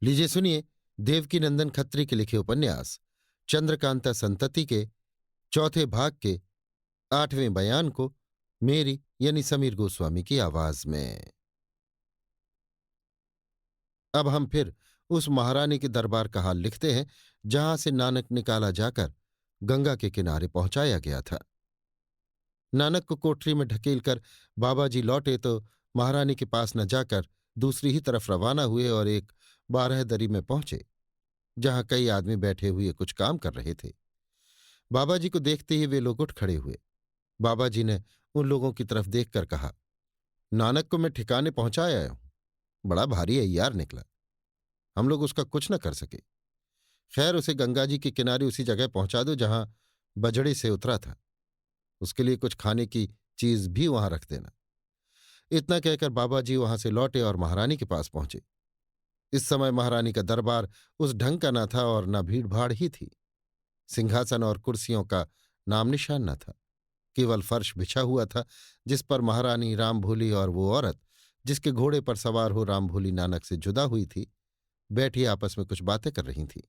लीजिए सुनिए देवकीनंदन खत्री के लिखे उपन्यास चंद्रकांता संतति के चौथे भाग के 8वें बयान को मेरी यानी समीर गोस्वामी की आवाज में। अब हम फिर उस महारानी के दरबार का हाल लिखते हैं जहां से नानक निकाला जाकर गंगा के किनारे पहुंचाया गया था। नानक को कोठरी में ढकेलकर बाबा जी लौटे तो महारानी के पास न जाकर दूसरी ही तरफ रवाना हुए और एक बारहदरी में पहुंचे जहां कई आदमी बैठे हुए कुछ काम कर रहे थे। बाबा जी को देखते ही वे लोग उठ खड़े हुए। बाबा जी ने उन लोगों की तरफ देखकर कहा, नानक को मैं ठिकाने पहुंचाया हूं। बड़ा भारी अय्यार निकला, हम लोग उसका कुछ न कर सके। खैर उसे गंगा जी के किनारे उसी जगह पहुंचा दो जहां बजड़े से उतरा था। उसके लिए कुछ खाने की चीज भी वहां रख देना। इतना कहकर बाबा जी वहां से लौटे और महारानी के पास पहुंचे। इस समय महारानी का दरबार उस ढंग का न था और न भीड़ भाड़ ही थी। सिंहासन और कुर्सियों का नाम निशान न था, केवल फर्श बिछा हुआ था जिस पर महारानी राम भोली और वो औरत जिसके घोड़े पर सवार हो राम भोली नानक से जुदा हुई थी बैठी आपस में कुछ बातें कर रही थीं।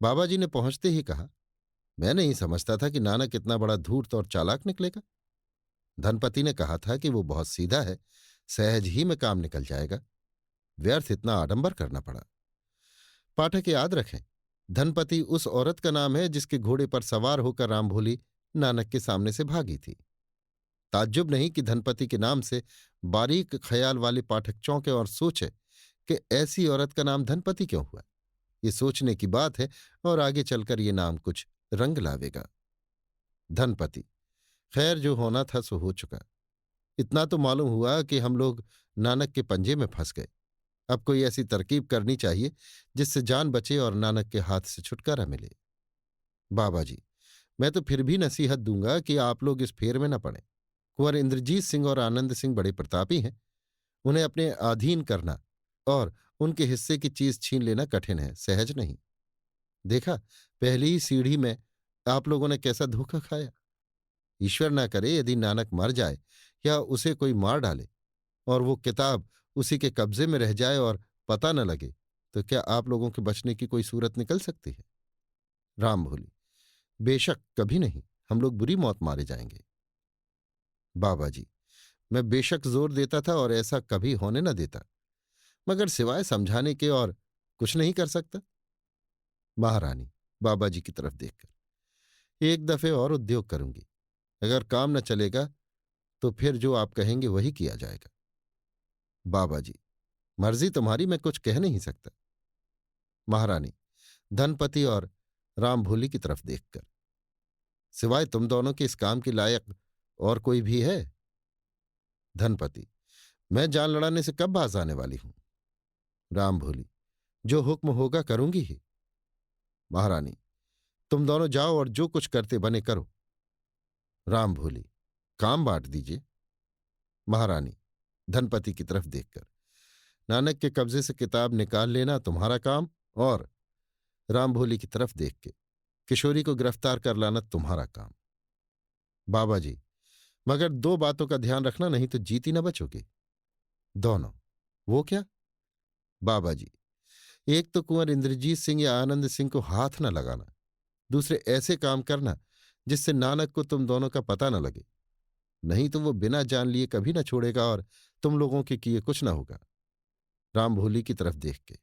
बाबा जी ने पहुंचते ही कहा, मैं नहीं समझता था कि नानक इतना बड़ा धूर्त और चालाक निकलेगा। धनपति ने कहा था कि वो बहुत सीधा है, सहज ही में काम निकल जाएगा। व्यर्थ इतना आडंबर करना पड़ा। पाठक याद रखें, धनपति उस औरत का नाम है जिसके घोड़े पर सवार होकर राम भोली नानक के सामने से भागी थी। ताज्जुब नहीं कि धनपति के नाम से बारीक ख्याल वाले पाठक चौंके और सोचे कि ऐसी औरत का नाम धनपति क्यों हुआ। ये सोचने की बात है और आगे चलकर ये नाम कुछ रंग लावेगा। धनपति, खैर जो होना था सो हो चुका। इतना तो मालूम हुआ कि हम लोग नानक के पंजे में फंस गए। अब कोई ऐसी तरकीब करनी चाहिए जिससे जान बचे और नानक के हाथ से छुटकारा मिले। बाबा जी, मैं तो फिर भी नसीहत दूंगा कि आप लोग इस फेर में न पड़े। कुंवर इंद्रजीत सिंह और आनंद सिंह बड़े प्रतापी हैं। उन्हें अपने अधीन करना और उनके हिस्से की चीज छीन लेना कठिन है, सहज नहीं। देखा पहली ही सीढ़ी में आप लोगों ने कैसा धोखा खाया। ईश्वर ना करे यदि नानक मर जाए या उसे कोई मार डाले और वो किताब उसी के कब्जे में रह जाए और पता न लगे, तो क्या आप लोगों के बचने की कोई सूरत निकल सकती है? राम भोली, बेशक कभी नहीं, हम लोग बुरी मौत मारे जाएंगे। बाबा जी, मैं बेशक जोर देता था और ऐसा कभी होने न देता, मगर सिवाय समझाने के और कुछ नहीं कर सकता। महारानी बाबा जी की तरफ देखकर, एक दफे और उद्योग करूंगी। अगर काम न चलेगा तो फिर जो आप कहेंगे वही किया जाएगा। बाबा जी, मर्जी तुम्हारी, मैं कुछ कह नहीं सकता। महारानी धनपति और राम भोली की तरफ देखकर, सिवाय तुम दोनों के इस काम के लायक और कोई भी है? धनपति, मैं जान लड़ाने से कब बाज आने वाली हूं। राम भोली, जो हुक्म होगा करूंगी ही। महारानी, तुम दोनों जाओ और जो कुछ करते बने करो। राम भोली, काम बांट दीजिए। महारानी धनपति की तरफ देखकर, नानक के कब्जे से किताब निकाल लेना तुम्हारा काम, और राम भोली की तरफ देख के, किशोरी को गिरफ्तार कर लाना तुम्हारा काम। बाबा जी, मगर दो बातों का ध्यान रखना, नहीं तो जीती न बचोगे। दोनों? वो क्या? बाबा जी, एक तो कुंवर इंद्रजीत सिंह या आनंद सिंह को हाथ न लगाना। दूसरे ऐसे काम करना जिससे नानक को तुम दोनों का पता न लगे, नहीं तो वो बिना जान लिए कभी न छोड़ेगा और तुम लोगों के किए कुछ न होगा। राम भोली की तरफ देख के,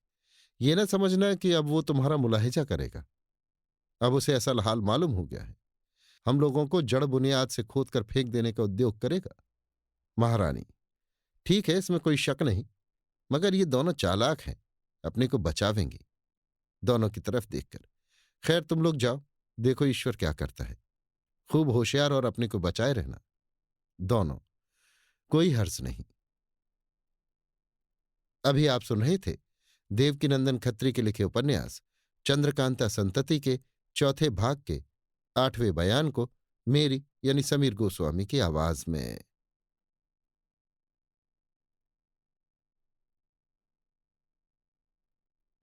ये न समझना कि अब वो तुम्हारा मुलाहिजा करेगा। अब उसे ऐसा हाल मालूम हो गया है, हम लोगों को जड़ बुनियाद से खोद कर फेंक देने का उद्योग करेगा। महारानी, ठीक है, इसमें कोई शक नहीं, मगर ये दोनों चालाक हैं, अपने को बचावेंगे। दोनों की तरफ देखकर, खैर तुम लोग जाओ, देखो ईश्वर क्या करता है। खूब होशियार और अपने को बचाए रहना। दोनों, कोई हर्ष नहीं। अभी आप सुन रहे थे देवकीनंदन खत्री के लिखे उपन्यास चंद्रकांता संतति के चौथे भाग के 8वें बयान को मेरी यानी समीर गोस्वामी की आवाज में।